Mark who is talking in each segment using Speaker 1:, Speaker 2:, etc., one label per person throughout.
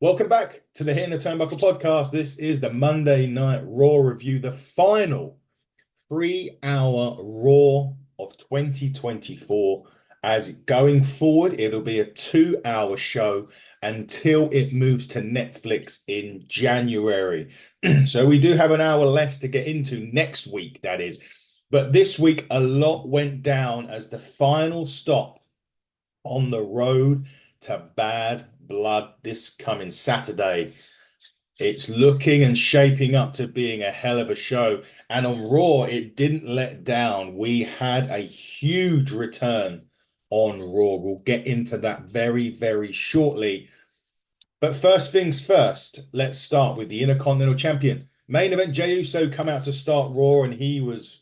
Speaker 1: Welcome back to the Hitting the Turnbuckle podcast. This is the Monday Night Raw review, the final 3 hour Raw of 2024. As going forward, it'll be a 2 hour show until it moves to Netflix in January. So we do have an hour less to get into next week, that is. But this week, a lot went down as the final stop on the road to Bad Blood this coming Saturday. It's looking and shaping up to being a hell of a show. And on Raw, it didn't let down. We had a huge return on Raw. We'll get into that very, very shortly. But first things first, let's start with the Intercontinental Champion. Main event, Jey Uso come out to start Raw, and he was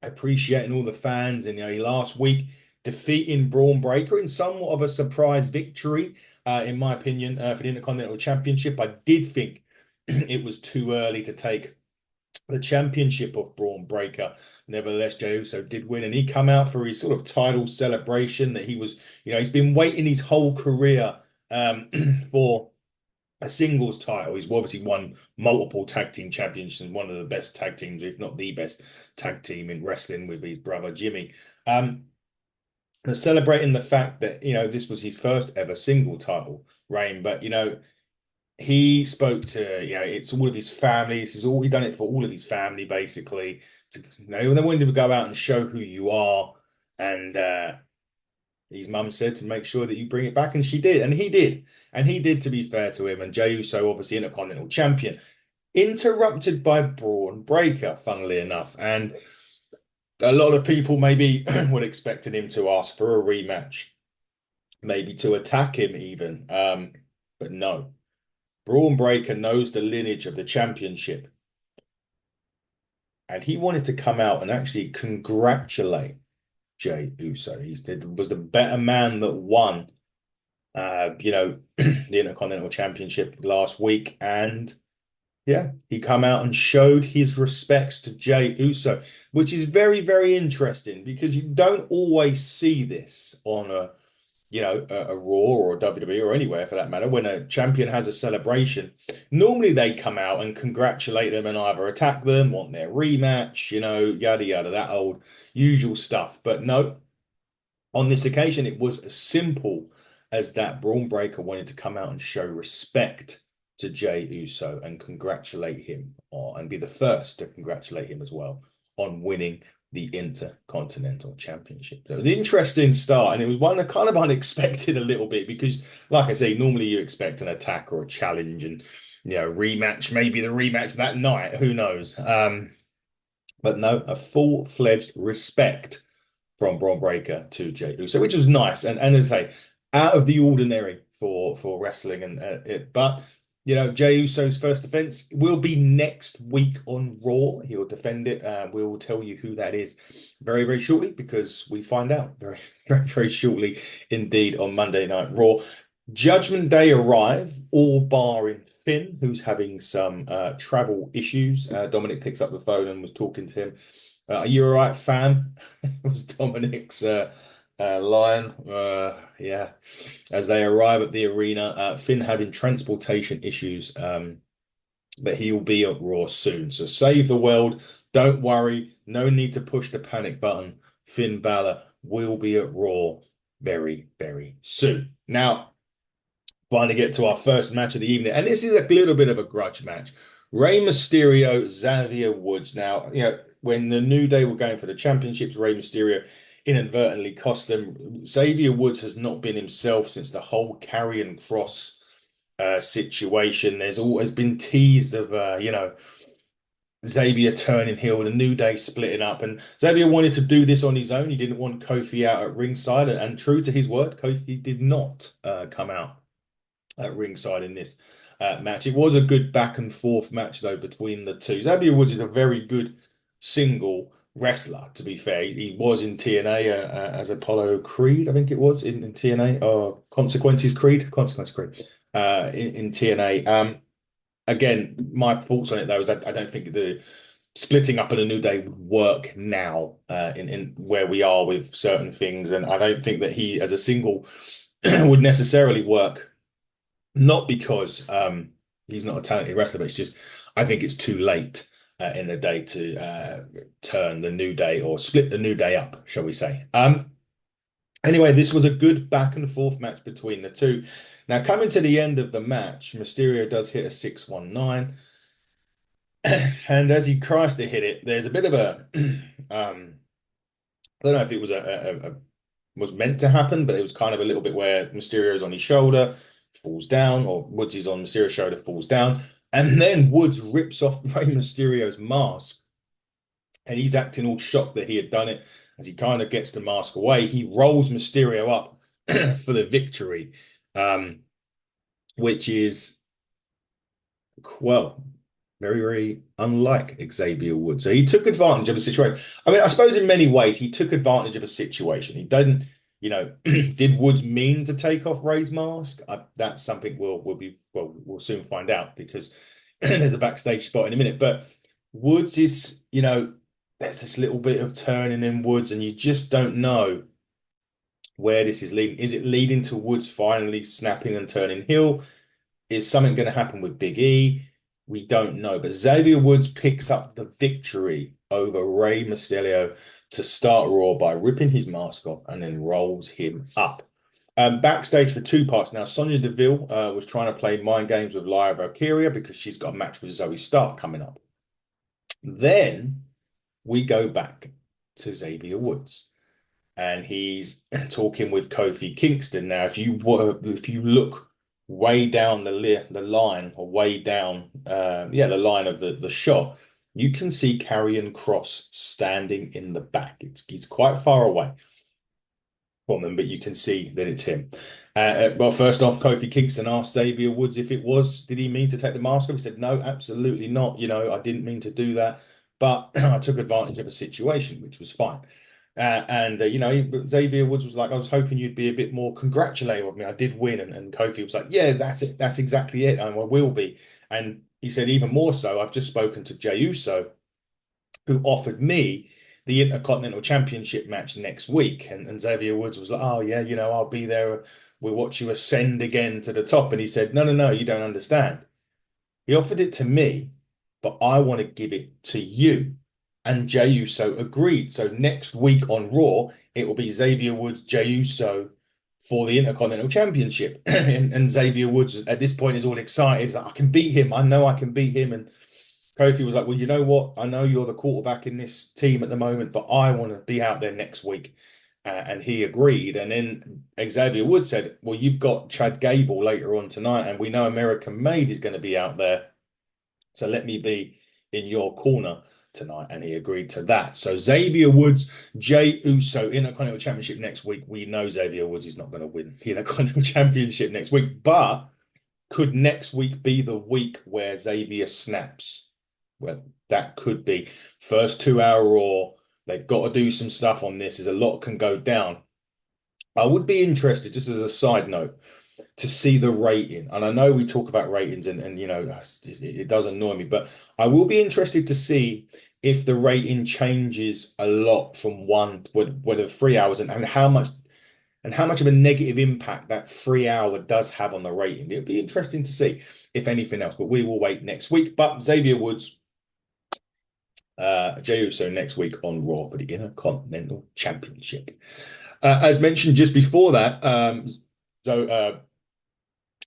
Speaker 1: appreciating all the fans. And he last week defeating Braun Breaker in somewhat of a surprise victory, in my opinion, for the Intercontinental Championship. I did think it was too early to take the championship of Braun Breaker. Nevertheless, Jey Uso did win, and he come out for his sort of title celebration that he was, he's been waiting his whole career for a singles title. He's obviously won multiple tag team championships and one of the best tag teams, if not the best tag team in wrestling with his brother Jimmy. Celebrating the fact that, this was his first ever single title reign, but, he spoke to, it's all of his family. This is all he done it for all of his family, basically. They wanted him to go out and show who you are. And his mum said to make sure that you bring it back, and she did, and he did, to be fair to him. And Jey Uso, obviously Intercontinental Champion, interrupted by Braun Breaker, funnily enough, and a lot of people maybe were expecting him to ask for a rematch, maybe to attack him even, but no. Braun Breaker knows the lineage of the championship, and he wanted to come out and actually congratulate Jey Uso. He was the better man that won the Intercontinental Championship last week. And yeah, he come out and showed his respects to Jey Uso, which is very, very interesting because you don't always see this on a Raw or a WWE or anywhere for that matter. When a champion has a celebration, normally they come out and congratulate them and either attack them, want their rematch, yada yada, that old usual stuff. But no, on this occasion, it was as simple as that. Braun Breaker wanted to come out and show respect to Jey Uso and congratulate him, and be the first to congratulate him as well on winning the Intercontinental Championship. So it was an interesting start, and it was one that kind of unexpected a little bit because, like I say, normally you expect an attack or a challenge and rematch, maybe the rematch that night, who knows? But no, a full-fledged respect from Bron Breaker to Jey Uso, which was nice, and as I say, out of the ordinary for wrestling, and it. But Jey Uso's first defense will be next week on Raw. He will defend it. We will tell you who that is very, very shortly because we find out very, very, very shortly indeed on Monday Night Raw. Judgment Day arrive, all barring Finn, who's having some travel issues. Dominic picks up the phone and was talking to him. Are you all right, fam? was Dominic's line. Yeah. As they arrive at the arena, Finn having transportation issues, but he will be at Raw soon. So save the world. Don't worry. No need to push the panic button. Finn Balor will be at Raw very, very soon. Now, finally get to our first match of the evening. And this is a little bit of a grudge match. Rey Mysterio, Xavier Woods. Now, when the New Day were going for the championships, Rey Mysterio inadvertently cost them. Xavier Woods has not been himself since the whole Karrion Kross situation. There's always been teased of, Xavier turning heel, the New Day splitting up, and Xavier wanted to do this on his own. He didn't want Kofi out at ringside, and true to his word, Kofi did not come out at ringside in this match. It was a good back and forth match though between the two. Xavier Woods is a very good single wrestler, to be fair. He was in TNA as Apollo Creed, I think it was in TNA, or Consequences Creed, Consequence Creed in TNA. Again, my thoughts on it though is I don't think the splitting up in a New Day would work now in where we are with certain things, and I don't think that he as a single would necessarily work Not because he's not a talented wrestler, but it's just I think it's too late in the day to turn the New Day or split the New Day up, shall we say. Anyway, this was a good back and forth match between the two. Now, coming to the end of the match, Mysterio does hit a 619. And as he tries to hit it, there's a bit of a I don't know if it was was meant to happen, but it was kind of a little bit where Mysterio's on his shoulder, falls down, or Woods is on Mysterio's shoulder, falls down, and then Woods rips off Rey Mysterio's mask, and he's acting all shocked that he had done it. As he kind of gets the mask away, he rolls Mysterio up for the victory, um, which is well, very, very unlike Xavier Woods. So he took advantage of a situation. I mean, I suppose in many ways he took advantage of a situation. He didn't, did Woods mean to take off Ray's mask? That's something we'll soon find out because there's a backstage spot in a minute. But Woods is, there's this little bit of turning in Woods, and you just don't know where this is leading. Is it leading to Woods finally snapping and turning heel? Is something going to happen with Big E? We don't know. But Xavier Woods picks up the victory over Rey Mysterio to start Raw by ripping his mask off and then rolls him up. Backstage for two parts now. Sonya Deville was trying to play mind games with Lyra Valkyria because she's got a match with Zoe Stark coming up. Then we go back to Xavier Woods, and he's talking with Kofi Kingston. Now, if you look way down the line or way down the line of the shot, you can see Karrion Kross standing in the back. He's quite far away from them, but you can see that it's him. Well, first off, Kofi Kingston asked Xavier Woods if did he mean to take the mask off? He said, no, absolutely not. I didn't mean to do that, but I took advantage of a situation, which was fine. Xavier Woods was like, I was hoping you'd be a bit more congratulating of me. I did win. And Kofi was like, yeah, that's it. That's exactly it. And I will be. And he said, even more so, I've just spoken to Jey Uso, who offered me the Intercontinental Championship match next week. And Xavier Woods was like, oh, yeah, I'll be there. We'll watch you ascend again to the top. And he said, no, you don't understand. He offered it to me, but I want to give it to you. And Jey Uso agreed. So next week on Raw, it will be Xavier Woods, Jey Uso for the Intercontinental Championship. and Xavier Woods at this point is all excited. He's like, I can beat him. I know I can beat him. And Kofi was like, well, you know what? I know you're the quarterback in this team at the moment, but I want to be out there next week. And he agreed. And then Xavier Woods said, well, you've got Chad Gable later on tonight, and we know American Made is going to be out there. So let me be in your corner tonight. And he agreed to that. So Xavier Woods, Jey Uso, Intercontinental Championship next week. We know Xavier Woods is not going to win the Intercontinental Championship next week, but could next week be the week where Xavier snaps? Well, that could be. First 2 hour Raw. They've got to do some stuff on this. There's a lot can go down. I would be interested, just as a side note, to see the rating. And I know we talk about ratings and it does annoy me, but I will be interested to see if the rating changes a lot from whether 3 hours and how much of a negative impact that 3 hour does have on the rating. It'll be interesting to see if anything else, but we will wait next week. But Xavier Woods, Jey Uso next week on Raw for the Intercontinental Championship. As mentioned just before that,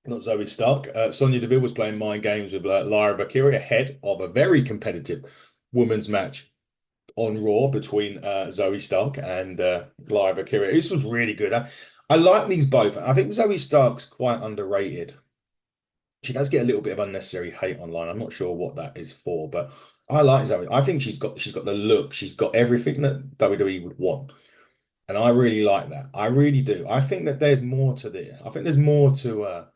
Speaker 1: not Zoe Stark. Sonya Deville was playing mind games with Lyra Valkyria ahead of a very competitive women's match on Raw between Zoe Stark and Lyra Valkyria. This was really good. I like these both. I think Zoe Stark's quite underrated. She does get a little bit of unnecessary hate online. I'm not sure what that is for, but I like Zoe. I think she's got the look. She's got everything that WWE would want. And I really like that. I really do. I think that there's more to this. I think there's more to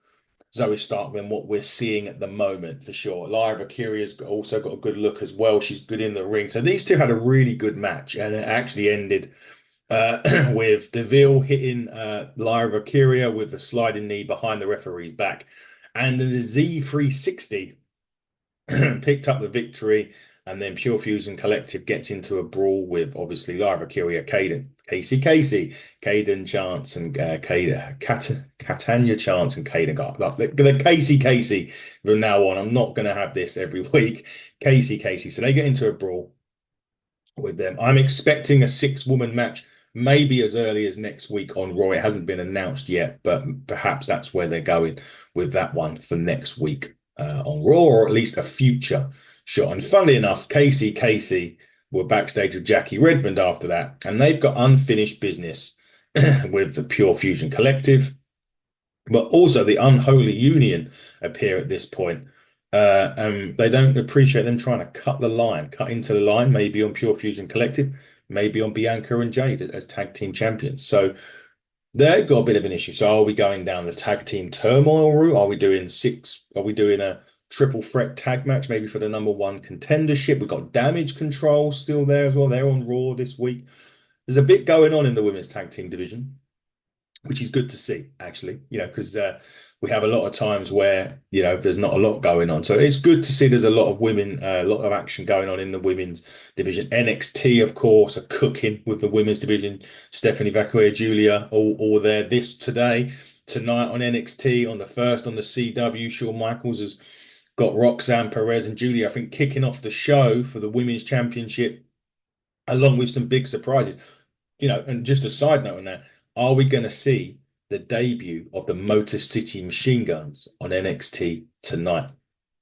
Speaker 1: Zoe Stark than what we're seeing at the moment, for sure. Lyra Valkyria's also got a good look as well. She's good in the ring. So these two had a really good match, and it actually ended with Deville hitting Lyra Valkyria with the sliding knee behind the referee's back. And the Z360 picked up the victory. And then Pure Fusion Collective gets into a brawl with obviously Lyra Kyria, Caden Chance, and Catania Chance and Caden Gar. Like the Casey from now on. I'm not going to have this every week. Casey. So they get into a brawl with them. I'm expecting a six-woman match, maybe as early as next week on Raw. It hasn't been announced yet, but perhaps that's where they're going with that one for next week on Raw, or at least a future shot. And funnily enough, Casey were backstage with Jackie Redmond after that, and they've got unfinished business with the Pure Fusion Collective, but also the Unholy Union appear at this point. They don't appreciate them trying to cut into the line, maybe on Pure Fusion Collective, maybe on Bianca and Jade as tag team champions. So they've got a bit of an issue. So are we going down the tag team turmoil route? Are we doing six? Are we doing a triple threat tag match, maybe for the number one contendership? We've got Damage Control still there as well. They're on Raw this week. There's a bit going on in the women's tag team division, which is good to see, actually, because we have a lot of times where, there's not a lot going on. So it's good to see there's a lot of women, a lot of action going on in the women's division. NXT, of course, are cooking with the women's division. Stephanie Vaquer, Julia, all there tonight on NXT, on the first on the CW. Shawn Michaels has got Roxanne Perez and Julia, I think, kicking off the show for the women's championship, along with some big surprises. And just a side note on that, are we going to see the debut of the Motor City Machine Guns on NXT tonight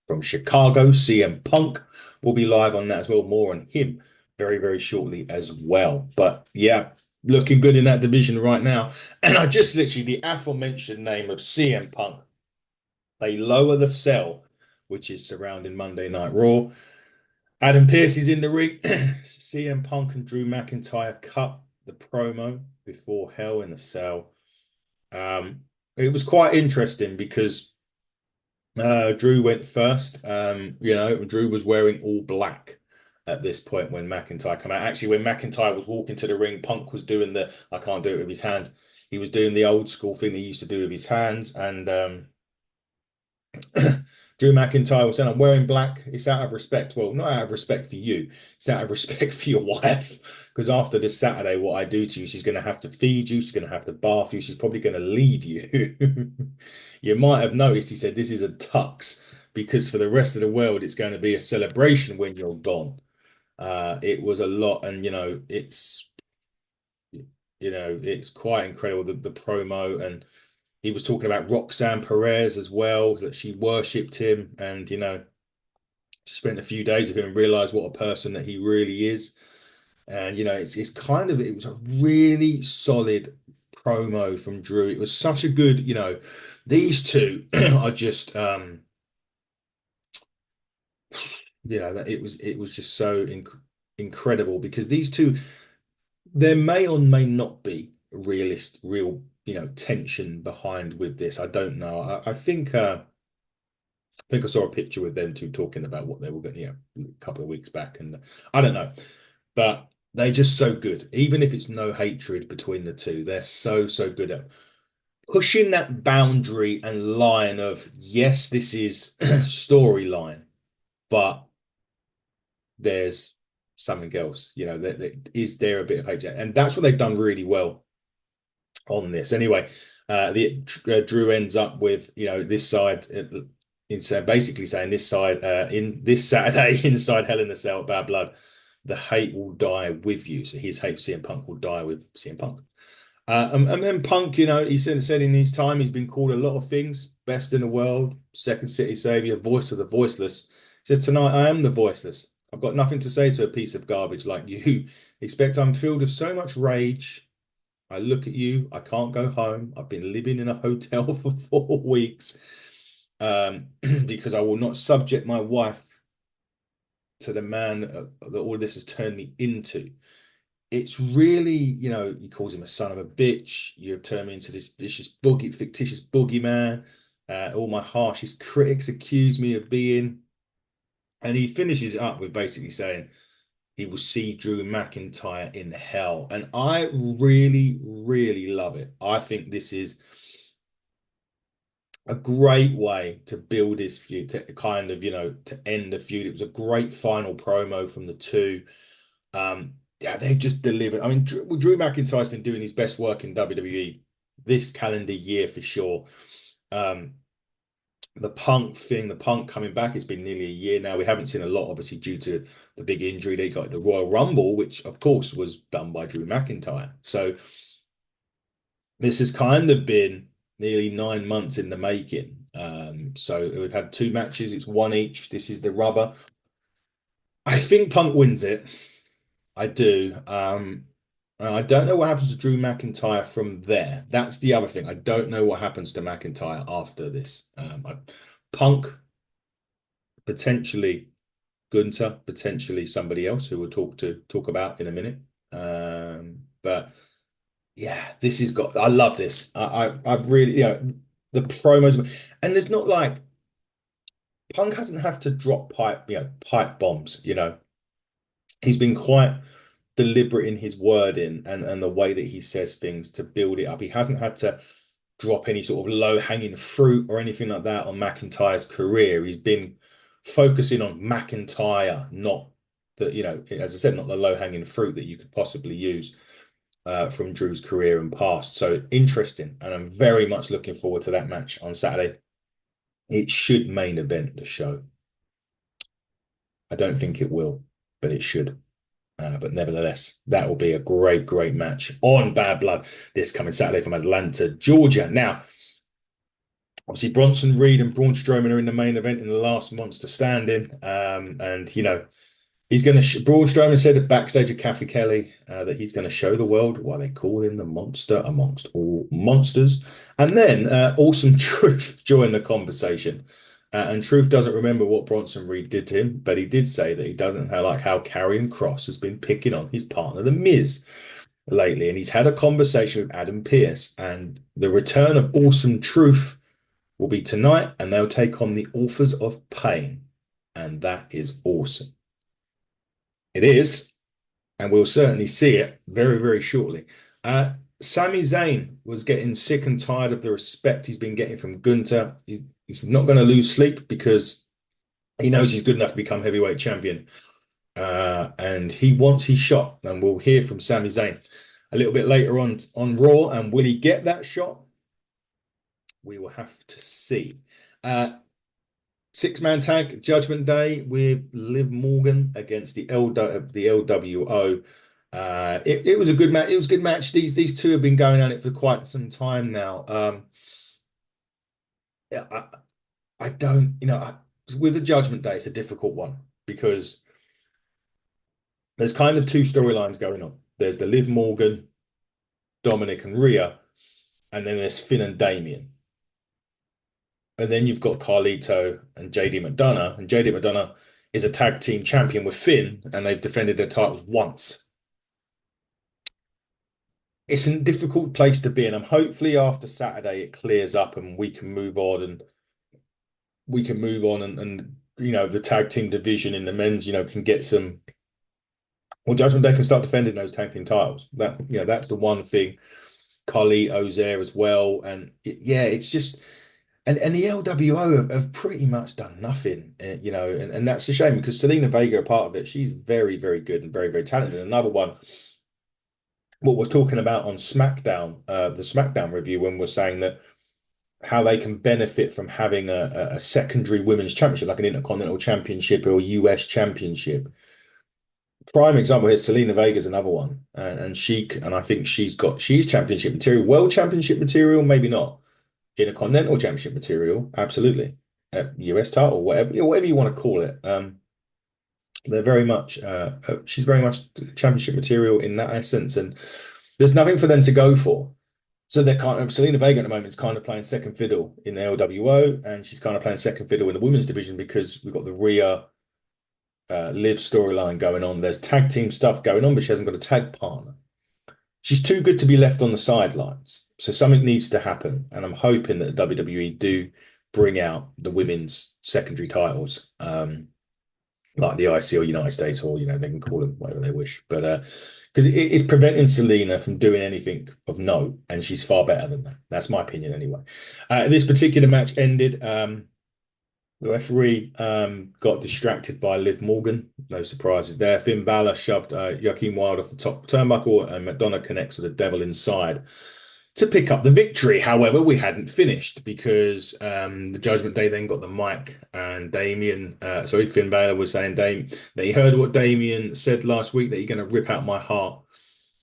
Speaker 1: from Chicago? CM Punk will be live on that as well. More on him very, very shortly as well. But yeah, looking good in that division right now. And I just literally, the aforementioned name of CM Punk, they lower the cell, which is surrounding Monday Night Raw. Adam Pearce is in the ring. CM Punk and Drew McIntyre cut the promo before Hell in a Cell. It was quite interesting because Drew went first. Drew was wearing all black at this point when McIntyre came out. Actually, when McIntyre was walking to the ring, Punk was doing I can't do it with his hands. He was doing the old school thing he used to do with his hands. And Drew McIntyre was saying, I'm wearing black. It's out of respect. Well, not out of respect for you. It's out of respect for your wife. Because after this Saturday, what I do to you, she's going to have to feed you. She's going to have to bath you. She's probably going to leave you. You might have noticed, he said, this is a tux because for the rest of the world, it's going to be a celebration when you're gone. It was a lot. And, it's quite incredible, the promo. And he was talking about Roxanne Perez as well, that she worshipped him and, she spent a few days with him and realized what a person that he really is. And, it was a really solid promo from Drew. It was such a good, these two are just, that it was just so incredible because these two, there may or may not be real tension behind with this. I don't know. I think I saw a picture with them two talking about what they were going, a couple of weeks back, and I don't know, but they're just so good. Even if it's no hatred between the two, they're so good at pushing that boundary and line of yes, this is storyline, but there's something else. Is there a bit of hatred? And that's what they've done really well on this. Anyway, Drew ends up with this side basically saying this side in this Saturday inside Hell in a Cell, Bad Blood, the hate will die with you. So his hate CM Punk will die with CM Punk. And then Punk, he said in his time he's been called a lot of things: best in the world, second city savior, voice of the voiceless. He said, tonight I am the voiceless. I've got nothing to say to a piece of garbage like you. Expect I'm filled with so much rage. I look at you, I can't go home. I've been living in a hotel for 4 weeks because I will not subject my wife to the man that all this has turned me into. It's really, he calls him a son of a bitch. You've turned me into this vicious fictitious boogeyman. All my harshest critics accuse me of being. And he finishes it up with basically saying he will see Drew McIntyre in hell. And I really, really love it. I think this is a great way to build this feud, to kind of, to end the feud. It was a great final promo from the two. Yeah, they've just delivered. I mean, Drew McIntyre's been doing his best work in WWE this calendar year for sure. Um, the Punk thing, the Punk coming back, it's been nearly a year now. We haven't seen a lot, obviously, due to the big injury they got at the Royal Rumble, which of course was done by Drew McIntyre. So this has kind of been nearly 9 months in the making. So we've had two matches, it's one each. This is the rubber. I think Punk wins it. I do. And I don't know what happens to Drew McIntyre from there. That's the other thing. I don't know what happens to McIntyre after this. Punk, potentially Gunter, potentially somebody else who we'll talk about in a minute. But yeah, this has got. I love this. I've really, the promos, and there's not like Punk hasn't have to drop pipe bombs. He's been quite deliberate in his wording and the way that he says things to build it up. He hasn't had to drop any sort of low hanging fruit or anything like that on McIntyre's career. He's been focusing on McIntyre, not the, as I said, not the low hanging fruit that you could possibly use from Drew's career and past. So interesting. And I'm very much looking forward to that match on Saturday. It should main event the show. I don't think it will, but it should. But nevertheless, that will be a great, great match on Bad Blood this coming Saturday from Atlanta, Georgia. Now, obviously, Bronson Reed and Braun Strowman are in the main event in the last monster standing. And, he's going to, Braun Strowman said backstage at Kathy Kelly that he's going to show the world why they call him the monster amongst all monsters. And then Awesome Truth joined the conversation. And Truth doesn't remember what Bronson Reed did to him, but he did say that he doesn't like how Karrion Kross has been picking on his partner, The Miz, lately. And he's had a conversation with Adam Pearce, and the return of Awesome Truth will be tonight, and they'll take on the Authors of Pain. And that is awesome. It is, and we'll certainly see it very, very shortly. Sami Zayn was getting sick and tired of the respect he's been getting from Gunter. He's not going to lose sleep because he knows he's good enough to become heavyweight champion. And he wants his shot. And we'll hear from Sami Zayn a little bit later on Raw. And will he get that shot? We will have to see. Six-man tag Judgment Day with Liv Morgan against the LWO. It was a good match. It was a good match. These two have been going at it for quite some time now. Yeah, I don't, with the Judgment Day, it's a difficult one because there's kind of two storylines going on. There's the Liv Morgan, Dominic and Rhea, and then there's Finn and Damien. And then you've got Carlito and JD McDonough, and JD McDonough is a tag team champion with Finn, and they've defended their titles once. It's a difficult place to be, and I'm hopefully after Saturday it clears up and we can move on and the tag team division in the men's can get some. Well, Judgment Day can start defending those tag team titles. That's the one thing. Carlito's there as well, and it's just and the LWO have pretty much done nothing, and that's a shame because Selena Vega, a part of it, she's very, very good and very, very talented. Another one, what we're talking about on SmackDown, the SmackDown review, when we're saying that how they can benefit from having a secondary women's championship, like an Intercontinental Championship or US Championship. Prime example here, Selena Vega's another one, and I think she's championship material, world championship material, maybe not, Intercontinental Championship material, absolutely, US title, whatever you want to call it. They're very much, she's very much championship material in that essence, and there's nothing for them to go for. So they're kind of Selena Vega at the moment is kind of playing second fiddle in the LWO, and she's kind of playing second fiddle in the women's division because we've got the Rhea Liv storyline going on. There's tag team stuff going on, but she hasn't got a tag partner. She's too good to be left on the sidelines. So something needs to happen, and I'm hoping that WWE do bring out the women's secondary titles. like the IC or United States, or they can call it whatever they wish. But because it's preventing Selena from doing anything of note, and she's far better than that. That's my opinion anyway. This particular match ended. The referee got distracted by Liv Morgan. No surprises there. Finn Balor shoved Joaquin Wilde off the top turnbuckle, and McDonough connects with the devil inside to pick up the victory. However, we hadn't finished because the Judgment Day then got the mic, and Finn Balor was saying that he heard what Damien said last week, that you're going to rip out my heart,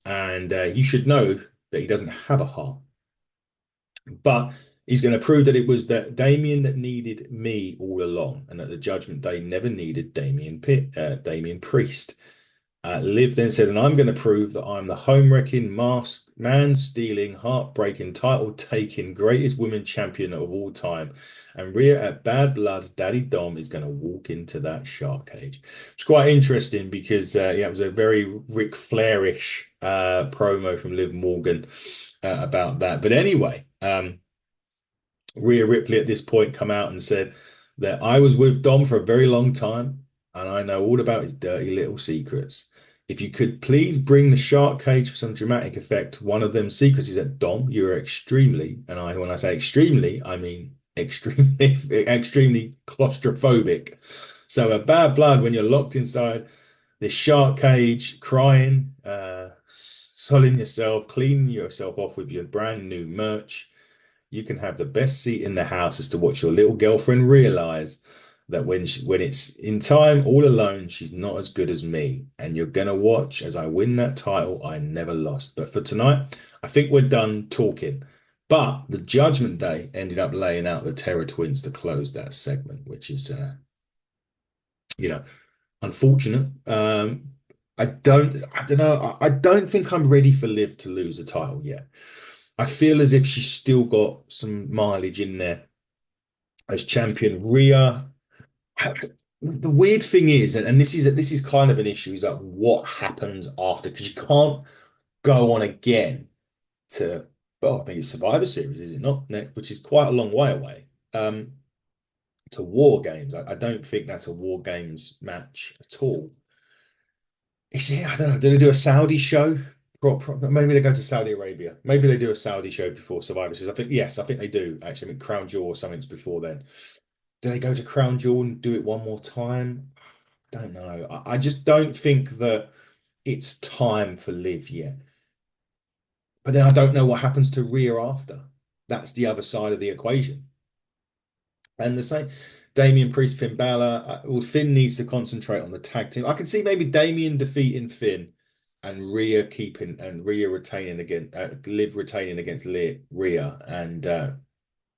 Speaker 1: and you should know that he doesn't have a heart. But he's going to prove that it was that Damien that needed me all along, and that the Judgment Day never needed Damien Priest. Liv then said, and I'm going to prove that I'm the home-wrecking, man-stealing, heartbreaking, title-taking, greatest women champion of all time. And Rhea at Bad Blood, Daddy Dom is going to walk into that shark cage. It's quite interesting because, it was a very Ric Flairish promo from Liv Morgan about that. But anyway, Rhea Ripley at this point come out and said that I was with Dom for a very long time, and I know all about his dirty little secrets. If you could please bring the shark cage for some dramatic effect, one of them secrets is that Dom, you're extremely, and when I say extremely, I mean extremely, extremely claustrophobic. So a Bad Blood, when you're locked inside this shark cage, crying, soiling yourself, cleaning yourself off with your brand new merch, you can have the best seat in the house as to watch your little girlfriend realize that when it's in time all alone, she's not as good as me. And you're gonna watch as I win that title I never lost. But for tonight, I think we're done talking. But the Judgment Day ended up laying out the Terror Twins to close that segment, which is unfortunate. I don't know. I don't think I'm ready for Liv to lose a title yet. I feel as if she's still got some mileage in there as champion. Rhea, the weird thing is, and this is kind of an issue, is like what happens after, because you can't go on again to, well, I think it's Survivor Series, is it not? Which is quite a long way away. To War Games. I don't think that's a War Games match at all. I don't know. Do they do a Saudi show? Maybe they go to Saudi Arabia. Maybe they do a Saudi show before Survivor Series. I think they do actually. I mean, Crown Jewel or something's before then. Do they go to Crown Jewel and do it one more time? Don't know. I just don't think that it's time for Liv yet. But then I don't know what happens to Rhea after. That's the other side of the equation. And the same, Damian Priest, Finn Balor. Well, Finn needs to concentrate on the tag team. I can see maybe Damian defeating Finn and Rhea retaining against Liv retaining against Rhea, and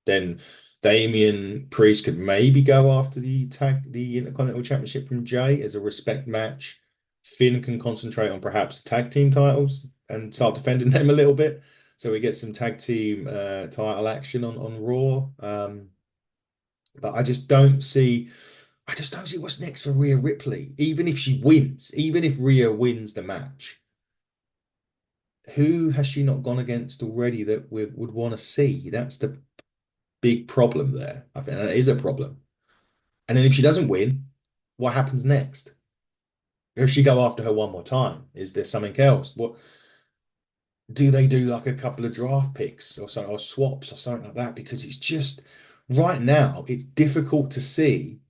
Speaker 1: then Damian Priest could maybe go after the Intercontinental Championship from Jay as a respect match. Finn can concentrate on perhaps tag team titles and start defending them a little bit, so we get some tag team title action on Raw. But I just don't see what's next for Rhea Ripley. Even if she wins, even if Rhea wins the match, who has she not gone against already that we would want to see? That's the big problem there. I think that is a problem. And then if she doesn't win, what happens next? Does she go after her one more time? Is there something else? What do they do, like a couple of draft picks or something, or swaps or something like that? Because it's just right now, it's difficult to see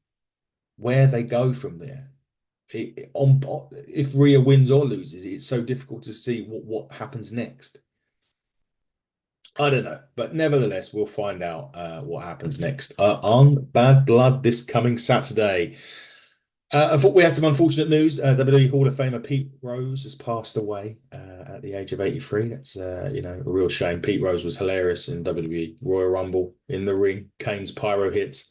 Speaker 1: where they go from there. If Rhea wins or loses, it's so difficult to see what happens next. I don't know, but nevertheless, we'll find out what happens next on Bad Blood this coming Saturday. I thought we had some unfortunate news. WWE Hall of Famer Pete Rose has passed away at the age of 83. That's a real shame. Pete Rose was hilarious in WWE Royal Rumble in the ring. Kane's pyro hits.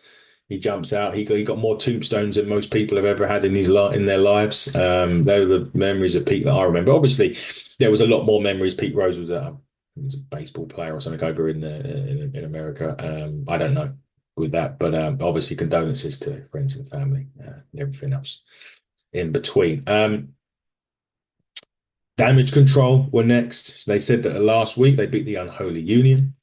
Speaker 1: He jumps out. He got more tombstones than most people have ever had in their lives. They were the memories of Pete that I remember. Obviously, there was a lot more memories. Pete Rose was a baseball player or something over in America. I don't know with that, but obviously condolences to friends and family and everything else in between. Damage Control were next. They said that last week they beat the Unholy Union.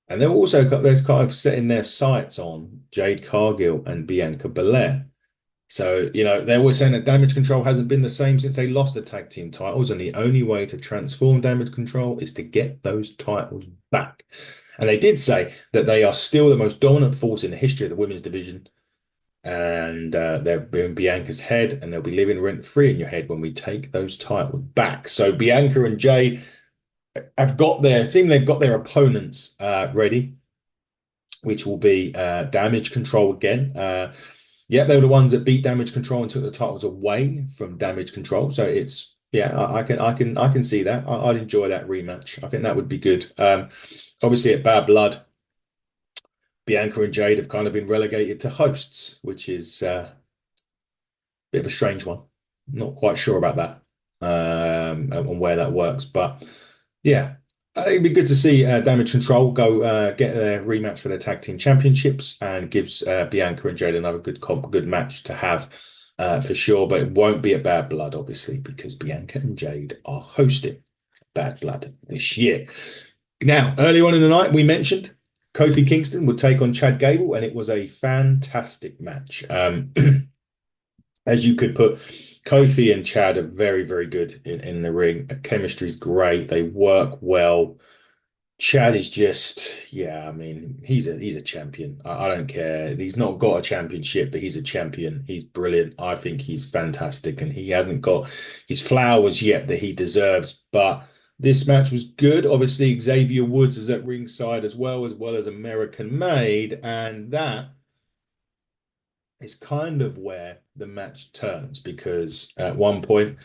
Speaker 1: And they've also got those kind of setting their sights on Jade Cargill and Bianca Belair. So, they're always saying that Damage Control hasn't been the same since they lost the tag team titles, and the only way to transform Damage Control is to get those titles back. And they did say that they are still the most dominant force in the history of the women's division, and they're in Bianca's head, and they'll be living rent free in your head when we take those titles back. So Bianca and Jay they've got their opponents ready, which will be Damage Control again. Yeah, they were the ones that beat Damage Control and took the titles away from Damage Control. So it's yeah, I can see that. I'd enjoy that rematch. I think that would be good. Obviously at Bad Blood, Bianca and Jade have kind of been relegated to hosts, which is a bit of a strange one. Not quite sure about that and where that works, but yeah, it'd be good to see Damage Control go get a rematch for their tag team championships and gives Bianca and Jade another good match to have for sure. But it won't be a Bad Blood, obviously, because Bianca and Jade are hosting Bad Blood this year. Now, earlier on in the night, we mentioned Kofi Kingston would take on Chad Gable, and it was a fantastic match. As you could put, Kofi and Chad are very, very good in the ring. The chemistry's great. They work well. Chad is just, yeah, I mean, he's a champion. I don't care. He's not got a championship, but he's a champion. He's brilliant. I think he's fantastic, and he hasn't got his flowers yet that he deserves. But this match was good. Obviously, Xavier Woods is at ringside as well as American Made, and that is kind of where the match turns because at one point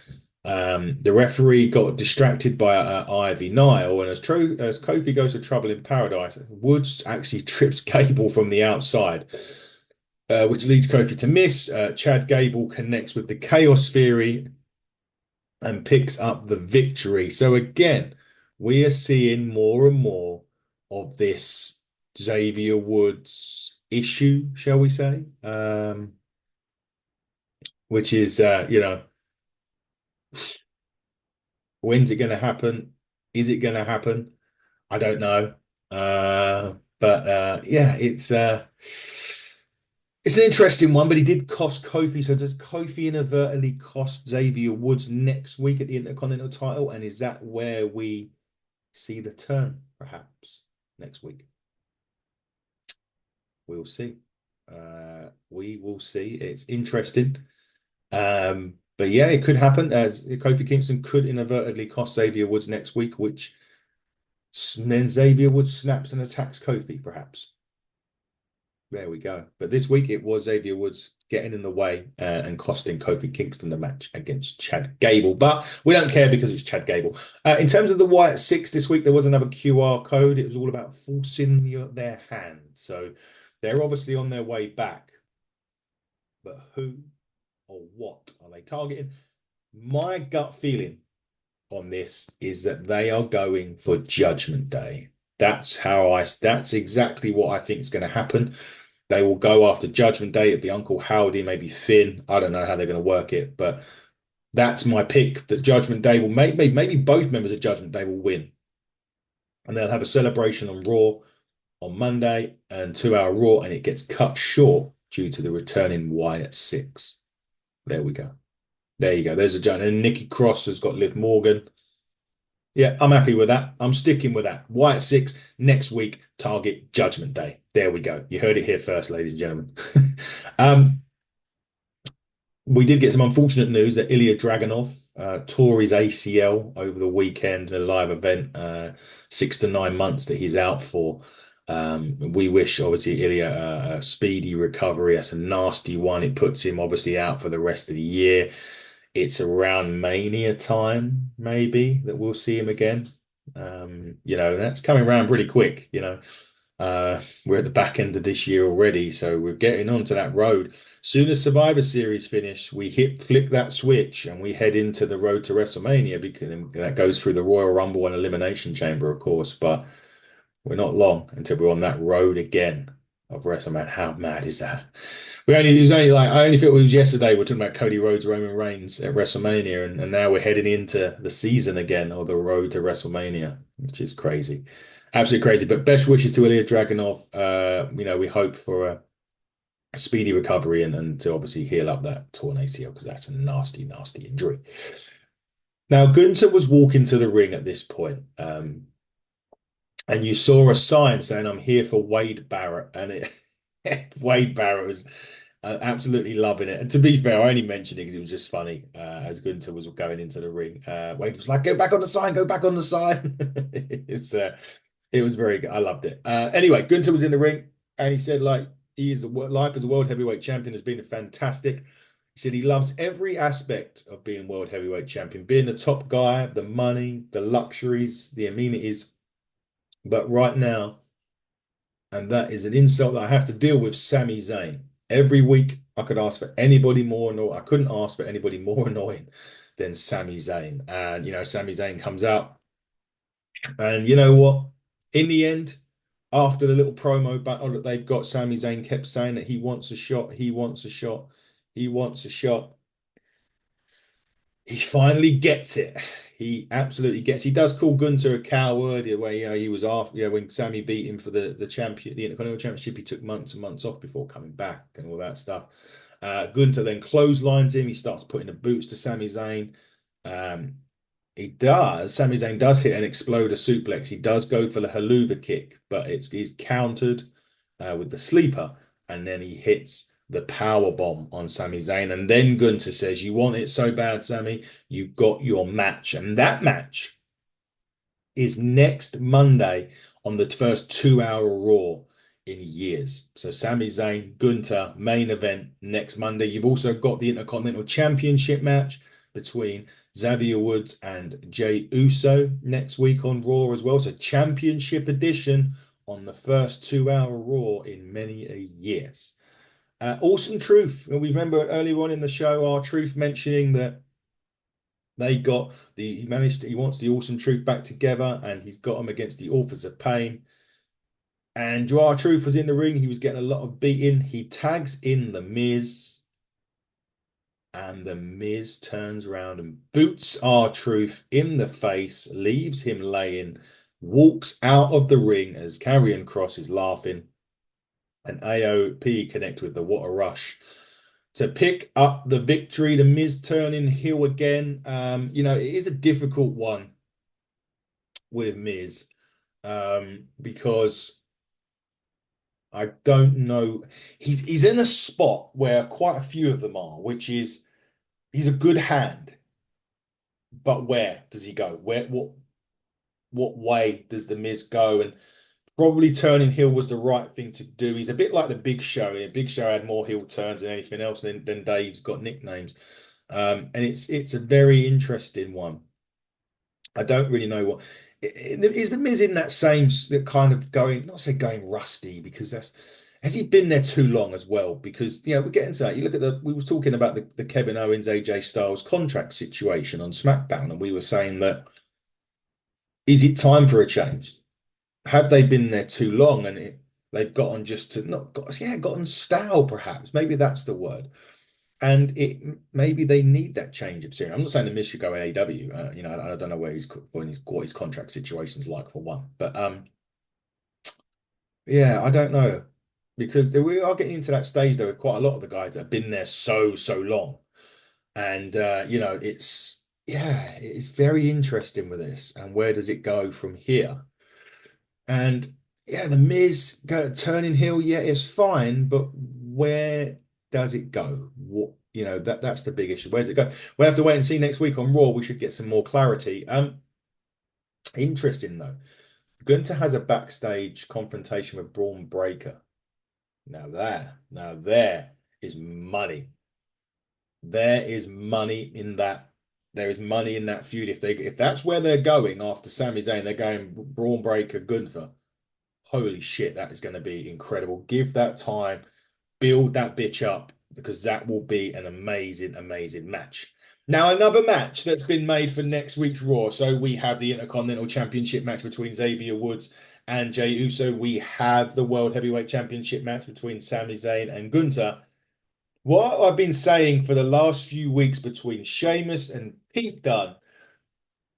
Speaker 1: the referee got distracted by Ivy Nile, and as Kofi goes to Trouble in Paradise, Woods actually trips Gable from the outside, which leads Kofi to miss. Chad Gable connects with the Chaos Theory and picks up the victory. So again, we are seeing more and more of this Xavier Woods issue, shall we say? Which is, when's it going to happen? Is it going to happen? I don't know. But yeah, it's an interesting one. But he did cost Kofi. So does Kofi inadvertently cost Xavier Woods next week at the Intercontinental title? And is that where we see the turn, perhaps next week? We'll see. We will see. It's interesting. But yeah, it could happen as Kofi Kingston could inadvertently cost Xavier Woods next week, which then Xavier Woods snaps and attacks Kofi, perhaps. There we go. But this week it was Xavier Woods getting in the way and costing Kofi Kingston the match against Chad Gable. But we don't care because it's Chad Gable. In terms of the Wyatt Six this week, there was another QR code. It was all about forcing their hand. So they're obviously on their way back. But who or what are they targeting? My gut feeling on this is that they are going for Judgment Day. That's exactly what I think is going to happen. They will go after Judgment Day. It'd be Uncle Howdy, maybe Finn. I don't know how they're going to work it, but that's my pick. That Judgment Day will maybe both members of Judgment Day will win, and they'll have a celebration on Raw on Monday and 2 hour Raw, and it gets cut short due to the returning Wyatt Six. There we go. There you go. There's a giant. And Nikki Cross has got Liv Morgan. Yeah, I'm happy with that. I'm sticking with that. Wyatt Six next week, target Judgment Day. There we go. You heard it here first, ladies and gentlemen. We did get some unfortunate news that Ilya Dragunov tore his ACL over the weekend, a live event, 6 to 9 months that he's out for. We wish, obviously, Ilya a speedy recovery. That's a nasty one. It puts him obviously out for the rest of the year. It's around Mania time, maybe, that we'll see him again. That's coming around pretty quick. We're at the back end of this year already, so we're getting onto that road. Soon as Survivor Series finish, we flick that switch and we head into the road to WrestleMania, because that goes through the Royal Rumble and Elimination Chamber, of course. But we're not long until we're on that road again of WrestleMania. How mad is that? It was only like, I only feel it was yesterday we're talking about Cody Rhodes, Roman Reigns at WrestleMania, and now we're heading into the season again, or the road to WrestleMania, which is crazy. Absolutely crazy. But best wishes to Ilya Dragunov. We hope for a speedy recovery and to obviously heal up that torn ACL because that's a nasty, nasty injury. Now, Gunther was walking to the ring at this point, and you saw a sign saying, "I'm here for Wade Barrett," and Wade Barrett was absolutely loving it. And to be fair, I only mentioned it because it was just funny as Gunther was going into the ring. Wade was like, "Go back on the sign, go back on the sign." It was very good. I loved it. Anyway, Gunther was in the ring and he said, like, life as a world heavyweight champion has been fantastic. He said he loves every aspect of being world heavyweight champion, being the top guy, the money, the luxuries, the amenities. But right now, and that is an insult that I have to deal with, Sami Zayn. Every week, I could ask for anybody more annoying. I couldn't ask for anybody more annoying than Sami Zayn. And, Sami Zayn comes out. And you know what? In the end, after the little promo battle that they've got, Sami Zayn kept saying that he wants a shot, he wants a shot, he wants a shot. He finally gets it. He absolutely gets. He does call Gunter a coward, where he was after, when Sammy beat him for the Intercontinental Championship. He took months and months off before coming back and all that stuff. Gunter then clotheslines him. He starts putting the boots to Sami Zayn. Um, he does. Sami Zayn does hit an exploder suplex. He does go for the haluva kick, but he's countered with the sleeper, and then he hits the power bomb on Sami Zayn. And then Gunther says, "You want it so bad, Sami? You got your match." And that match is next Monday on the first 2 hour Raw in years. So Sami Zayn, Gunther, main event next Monday. You've also got the Intercontinental Championship match between Xavier Woods and Jey Uso next week on Raw as well. So championship edition on the first 2 hour Raw in many a years. Awesome Truth. We remember earlier on in the show, our Truth mentioning that he wants the Awesome Truth back together and he's got them against the Authors of Pain. And our Truth was in the ring. He was getting a lot of beating. He tags in the Miz and the Miz turns around and boots our Truth in the face, leaves him laying, walks out of the ring as Karrion Kross is laughing. And AOP connect with the What a Rush to pick up the victory. The Miz turning heel again. It is a difficult one with Miz because I don't know. He's in a spot where quite a few of them are, which is he's a good hand, but where does he go? What way does the Miz go? And probably turning heel was the right thing to do. He's a bit like the Big Show. The Big Show had more heel turns than anything else. Then Dave's got nicknames, and it's a very interesting one. I don't really know what is the Miz in that same kind of going, not say going rusty because that's has he been there too long as well? Because we're getting to that. You look at we was talking about the Kevin Owens AJ Styles contract situation on SmackDown, and we were saying that is it time for a change? Have they been there too long and they've gotten just to not got gotten stale perhaps maybe that's the word and it maybe they need that change of scenery. I'm not saying the Miz should go AEW. I don't know where what his contract situation's like for one, but yeah, I don't know because we are getting into that stage though with quite a lot of the guys that have been there so long, and it's very interesting with this and where does it go from here. And yeah, the Miz turning heel, yeah, it's fine, but where does it go? That's the big issue. Where does it go? We'll have to wait and see next week on Raw. We should get some more clarity. Interesting though. Gunther has a backstage confrontation with Braun Breaker. Now there is money. There is money in that. There is money in that feud. If that's where they're going after Sami Zayn, they're going Braun Breaker, Gunther. Holy shit, that is going to be incredible. Give that time, build that bitch up, because that will be an amazing, amazing match. Now, another match that's been made for next week's Raw. So we have the Intercontinental Championship match between Xavier Woods and Jey Uso. We have the World Heavyweight Championship match between Sami Zayn and Gunther. What I've been saying for the last few weeks between Sheamus and Pete Dunne,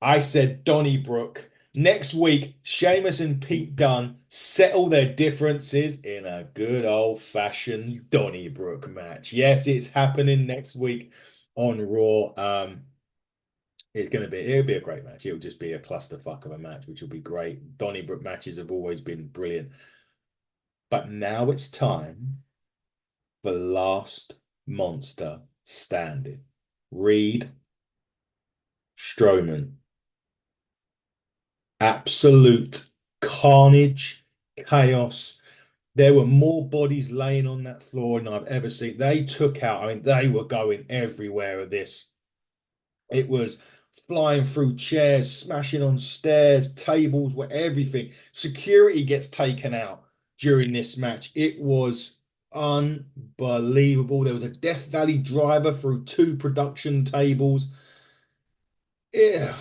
Speaker 1: I said Donnybrook. Next week, Sheamus and Pete Dunne settle their differences in a good old-fashioned Donnybrook match. Yes, it's happening next week on Raw. It'll be a great match. It'll just be a clusterfuck of a match, which will be great. Donnybrook matches have always been brilliant. But now it's time for last monster standing. Reed Strowman. Absolute carnage, chaos. There were more bodies laying on that floor than I've ever seen. They took out, I mean, they were going everywhere with this. It was flying through chairs, smashing on stairs, tables, where everything. Security gets taken out during this match. It was unbelievable. There was a Death Valley driver through two production tables. Yeah,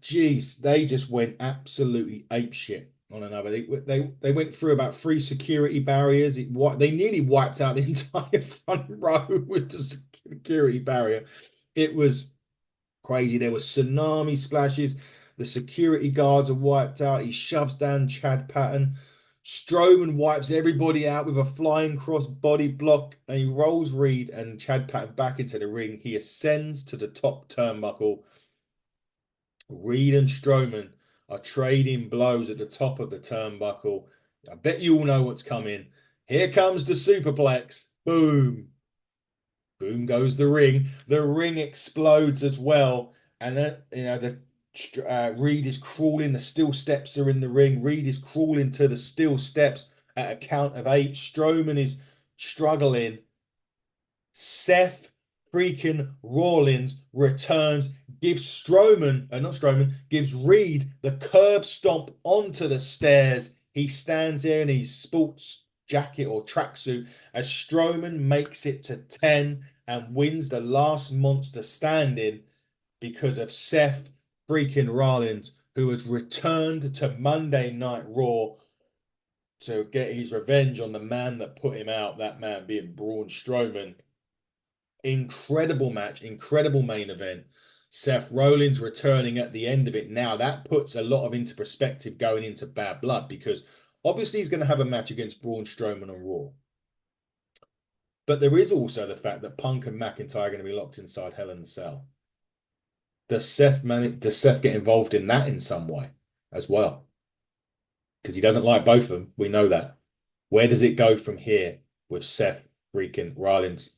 Speaker 1: geez, they just went absolutely apeshit on another. They went through about three security barriers. They nearly wiped out the entire front row with the security barrier. It was crazy. There were tsunami splashes. The security guards are wiped out. He shoves down Chad Patton. Strowman wipes everybody out with a flying cross body block, and he rolls Reed and Chad Patton back into the ring. He ascends to the top turnbuckle. Reed and Strowman are trading blows at the top of the turnbuckle. I bet you all know what's coming. Here comes the superplex. Boom. Boom goes the ring. The ring explodes as well. And then, Reed is crawling. The steel steps are in the ring. Reed is crawling to the steel steps at a count of 8. Strowman is struggling. Seth freaking Rollins returns, gives gives Reed the curb stomp onto the stairs. He stands there in his sports jacket or tracksuit as Strowman makes it to 10 and wins the last monster standing because of Seth freaking Rollins, who has returned to Monday Night Raw to get his revenge on the man that put him out, that man being Braun Strowman. Incredible match, incredible main event. Seth Rollins returning at the end of it. Now that puts a lot of into perspective going into Bad Blood, because obviously he's going to have a match against Braun Strowman on Raw. But there is also the fact that Punk and McIntyre are going to be locked inside Hell in a Cell. Does Seth get involved in that in some way as well? Because he doesn't like both of them. We know that. Where does it go from here with Seth freaking Rollins?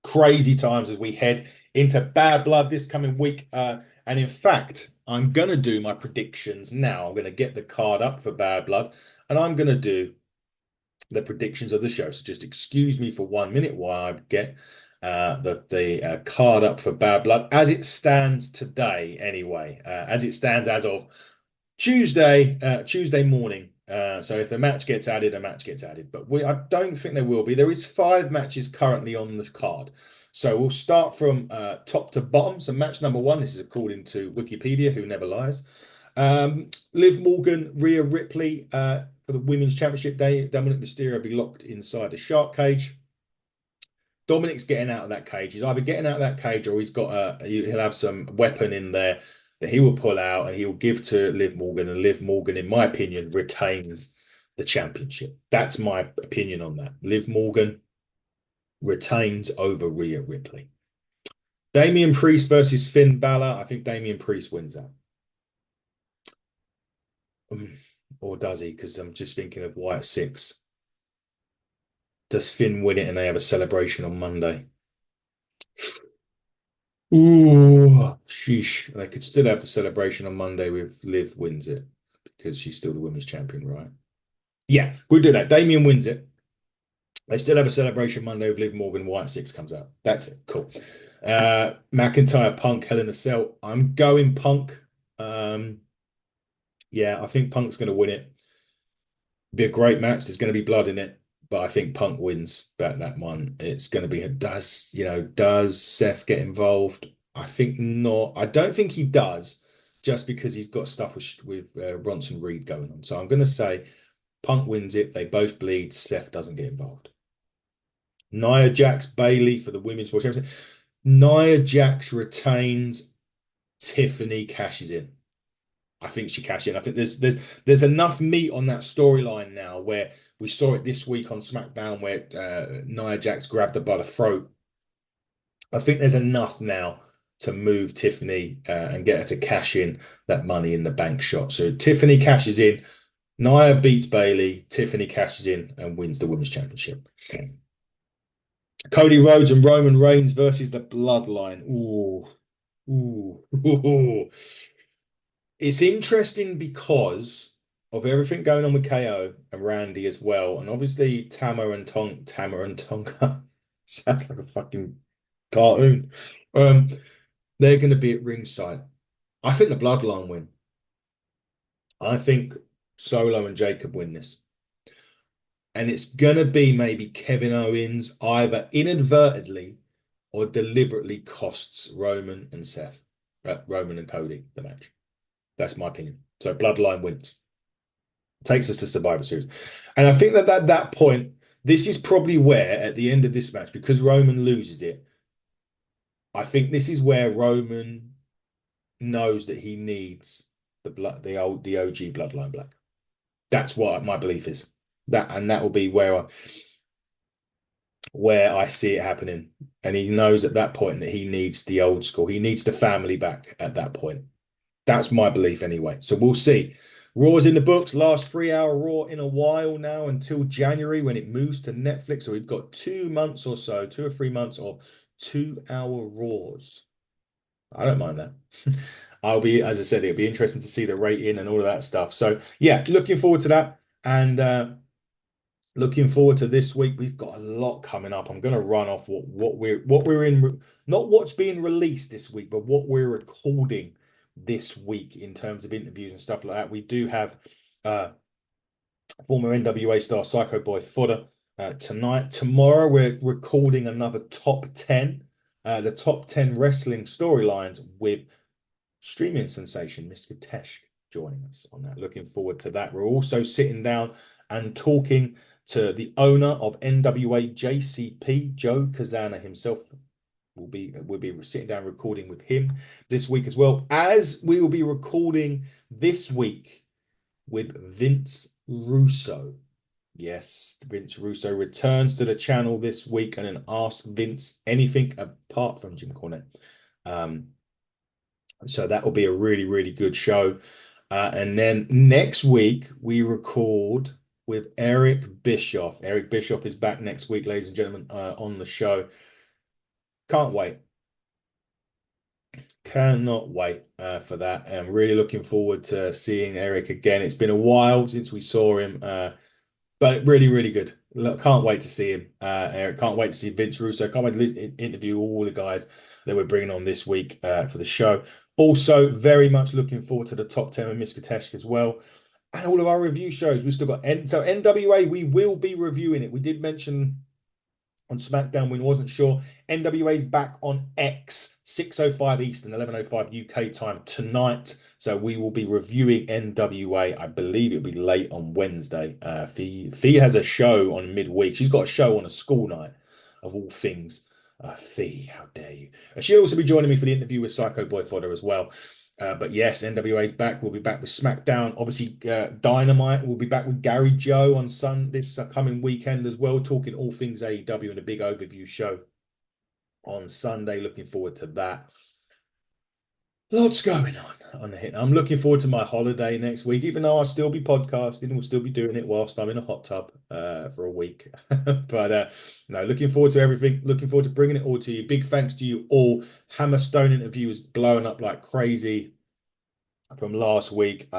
Speaker 1: Crazy times as we head into Bad Blood this coming week. And in fact, I'm going to do my predictions now. I'm going to get the card up for Bad Blood, and I'm going to do the predictions of the show. So just excuse me for 1 minute while I get the card up for Bad Blood as it stands today. Anyway, as it stands as of Tuesday morning. So if a match gets added, a match gets added. But I don't think there will be. There is 5 matches currently on the card. So we'll start from top to bottom. So match number 1, this is according to Wikipedia, who never lies. Liv Morgan, Rhea Ripley for the Women's Championship Day. Dominic Mysterio will be locked inside the shark cage. Dominic's getting out of that cage. He's either getting out of that cage or he'll have some weapon in there that he will pull out and he will give to Liv Morgan. And Liv Morgan, in my opinion, retains the championship. That's my opinion on that. Liv Morgan retains over Rhea Ripley. Damian Priest versus Finn Balor. I think Damian Priest wins that. Or does he? Because I'm just thinking of Wyatt 6. Does Finn win it and they have a celebration on Monday? Ooh, sheesh. They could still have the celebration on Monday with Liv wins it because she's still the women's champion, right? Yeah, we'll do that. Damian wins it. They still have a celebration Monday with Liv Morgan. Wyatt 6 comes out. That's it. Cool. McIntyre, Punk, Hell in a Cell. I'm going Punk. Yeah, I think Punk's going to win it. Be a great match. There's going to be blood in it, but I think Punk wins that one. It's going to be does Seth get involved? I think not. I don't think he does, just because he's got stuff with Bronson Reed going on. So I'm going to say Punk wins it. They both bleed. Seth doesn't get involved. Nia Jax Bailey for the Women's World Championship. Nia Jax retains. Tiffany cashes in. I think she cashed in. I think there's enough meat on that storyline now where we saw it this week on SmackDown where Nia Jax grabbed her by the throat. I think there's enough now to move Tiffany and get her to cash in that money in the bank shot. So Tiffany cashes in, Nia beats Bayley, Tiffany cashes in and wins the women's championship. Cody Rhodes and Roman Reigns versus the Bloodline. Ooh, ooh, ooh. It's interesting because of everything going on with KO and Randy as well, and obviously Tama and Tonga sounds like a fucking cartoon. Um, they're going to be at ringside. I think the Bloodline win. I think Solo and Jacob win this. And it's going to be maybe Kevin Owens either inadvertently or deliberately costs Roman and Roman and Cody the match. That's my opinion. So Bloodline wins. Takes us to Survivor Series. And I think that at that point, this is probably where, at the end of this match, because Roman loses it, I think this is where Roman knows that he needs the OG Bloodline Black. That's what my belief is. That will be where I see it happening. And he knows at that point that he needs the old school. He needs the family back at that point. That's my belief anyway. So we'll see. Raw's in the books, last 3 hour Raw in a while now until January when it moves to Netflix. So we've got 2 months or so, 2 or 3 months of 2 hour Raws. I don't mind that. As I said, it'll be interesting to see the rating and all of that stuff. So yeah, looking forward to that. And looking forward to this week. We've got a lot coming up. I'm going to run off what we're in, not what's being released this week, but what we're recording this week in terms of interviews and stuff like that. We do have former NWA star Psycho Boy Fodder tonight. Tomorrow we're recording another top 10, the top 10 wrestling storylines with streaming sensation Mr. Tesh joining us on that. Looking forward to that. We're also sitting down and talking to the owner of NWA JCP, Joe Kazana himself. We'll be sitting down recording with him this week as well, as we will be recording this week with Vince Russo. Yes, Vince Russo returns to the channel this week and then asks Vince anything apart from Jim Cornette. So that will be a really, really good show. And then next week we record with Eric Bischoff. Eric Bischoff is back next week, ladies and gentlemen, on the show. Can't wait. Cannot wait for that. I'm really looking forward to seeing Eric again. It's been a while since we saw him, but really, really good. Look, can't wait to see him. Eric, can't wait to see Vince Russo. Can't wait to interview all the guys that we're bringing on this week for the show. Also, very much looking forward to the top 10 with Mr. Tesh as well. And all of our review shows. We've still got so NWA, we will be reviewing it. We did mention on SmackDown, we wasn't sure. NWA's back on X, 6:05 Eastern, 11:05 UK time tonight. So we will be reviewing NWA. I believe it'll be late on Wednesday. Fee has a show on midweek. She's got a show on a school night, of all things. Fee, how dare you? She'll also be joining me for the interview with Psycho Boy Fodder as well. But yes, NWA's back. We'll be back with SmackDown. Obviously, Dynamite. We'll be back with Gary Joe on this coming weekend as well, talking all things AEW and a big overview show on Sunday. Looking forward to that. Lots going on the hit. I'm looking forward to my holiday next week, even though I'll still be podcasting and we'll still be doing it whilst I'm in a hot tub for a week. But no, looking forward to everything. Looking forward to bringing it all to you. Big thanks to you all. Hammerstone interview is blowing up like crazy from last week.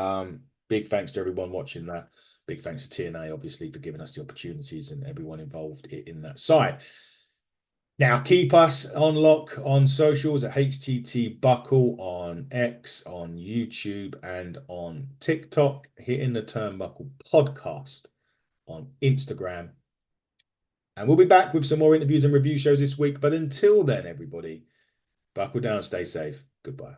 Speaker 1: Big thanks to everyone watching that. Big thanks to TNA, obviously, for giving us the opportunities and everyone involved in that side. Now, keep us on lock on socials at HTT Buckle on X, on YouTube, and on TikTok. Hitting the Turnbuckle podcast on Instagram. And we'll be back with some more interviews and review shows this week. But until then, everybody, buckle down, stay safe. Goodbye.